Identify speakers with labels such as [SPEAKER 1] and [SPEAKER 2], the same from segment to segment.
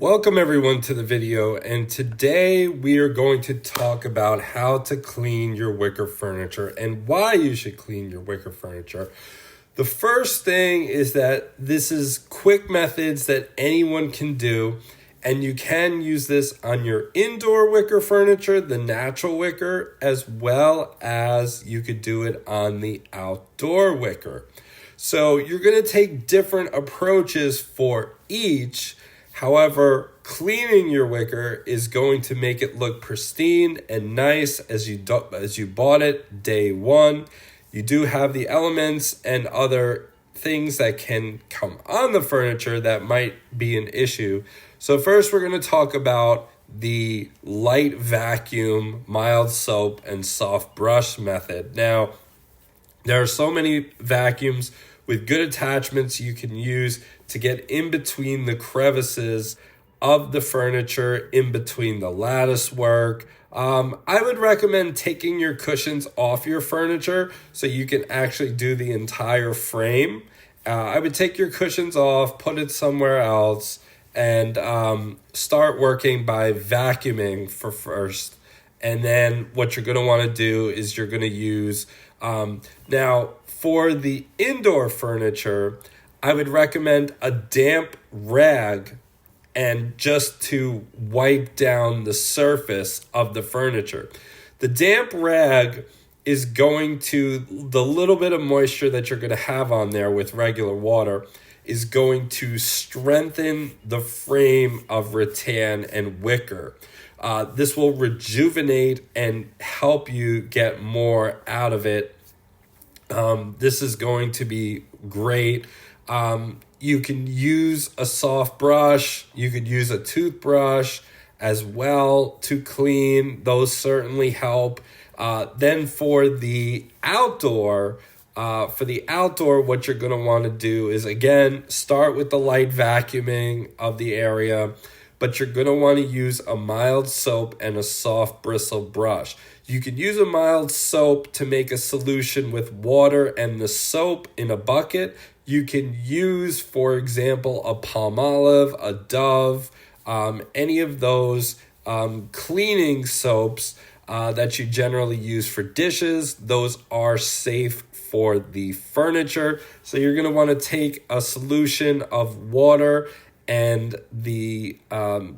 [SPEAKER 1] Welcome everyone to the video, and today we are going to talk about how to clean your wicker furniture and why you should clean your wicker furniture. The first thing is that this is quick methods that anyone can do, and you can use this on your indoor wicker furniture, the natural wicker, as well as you could do it on the outdoor wicker. So you're going to take different approaches for each. However, cleaning your wicker is going to make it look pristine and nice as you bought it day one. You do have the elements and other things that can come on the furniture that might be an issue. So first we're going to talk about the light vacuum, mild soap, and soft brush method. Now, there are so many vacuums with good attachments you can use to get in between the crevices of the furniture, in between the lattice work. I would recommend taking your cushions off your furniture so you can actually do the entire frame. I would take your cushions off, put it somewhere else, and start working by vacuuming for first. And then what you're going to want to do is you're going to use, now for the indoor furniture, I would recommend a damp rag and just to wipe down the surface of the furniture. The damp rag is going to, the little bit of moisture that you're going to have on there with regular water is going to strengthen the frame of rattan and wicker. This will rejuvenate and help you get more out of it. This is going to be great. You can use a soft brush. You could use a toothbrush as well to clean. Those certainly help. Then for the outdoor, what you're going to want to do is, again, start with the light vacuuming of the area, but you're going to want to use a mild soap and a soft bristle brush. You could use a mild soap to make a solution with water and the soap in a bucket. You can use, for example, a Palmolive, a Dove, any of those cleaning soaps that you generally use for dishes. Those are safe for the furniture. So you're going to want to take a solution of water and the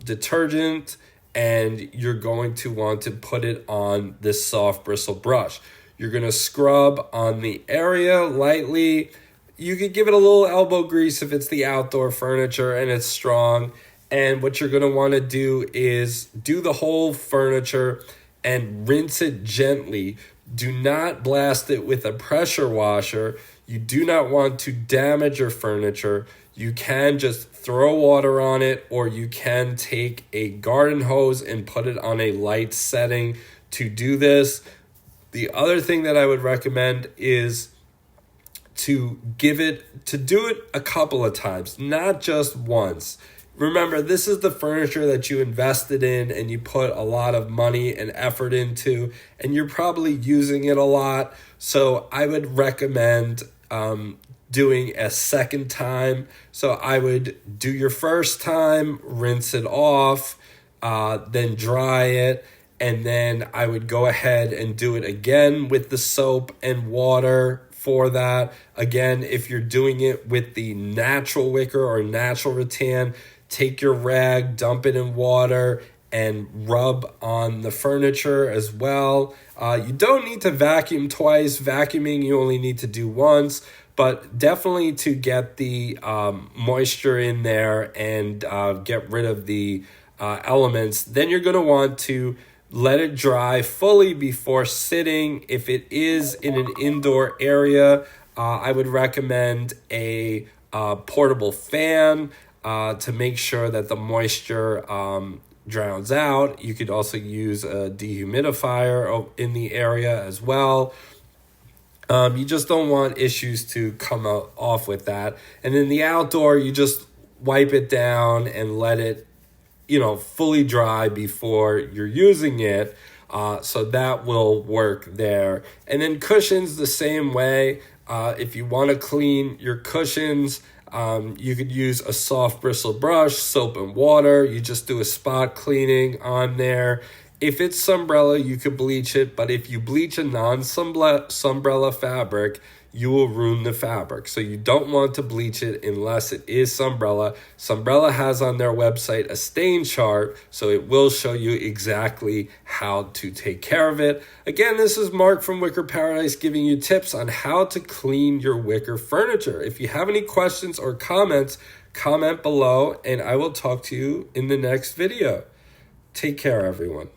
[SPEAKER 1] detergent, and you're going to want to put it on this soft bristle brush. You're going to scrub on the area lightly. You could give it a little elbow grease if it's the outdoor furniture and it's strong. And what you're going to want to do is do the whole furniture and rinse it gently. Do not blast it with a pressure washer. You do not want to damage your furniture. You can just throw water on it, or you can take a garden hose and put it on a light setting to do this. The other thing that I would recommend is to do it a couple of times, not just once. Remember, this is the furniture that you invested in and you put a lot of money and effort into, and you're probably using it a lot. So I would recommend doing a second time. So I would do your first time, rinse it off, then dry it, and then I would go ahead and do it again with the soap and water for that. Again, if you're doing it with the natural wicker or natural rattan, take your rag, dump it in water, and rub on the furniture as well. You don't need to vacuum twice. Vacuuming you only need to do once, but definitely to get the moisture in there and get rid of the elements. Then you're going to want to let it dry fully before sitting. If it is in an indoor area, I would recommend a portable fan to make sure that the moisture drowns out. You could also use a dehumidifier in the area as well. You just don't want issues to come off with that. And in the outdoor, you just wipe it down and let it fully dry before you're using it. So that will work there. And then cushions the same way. If you want to clean your cushions, You could use a soft bristle brush, soap and water. You just do a spot cleaning on there. If it's Sunbrella, you could bleach it, but if you bleach a non-Sunbrella fabric, you will ruin the fabric. So you don't want to bleach it unless it is Sunbrella. Sunbrella has on their website a stain chart, so it will show you exactly how to take care of it. Again, this is Mark from Wicker Paradise giving you tips on how to clean your wicker furniture. If you have any questions or comments, comment below, and I will talk to you in the next video. Take care, everyone.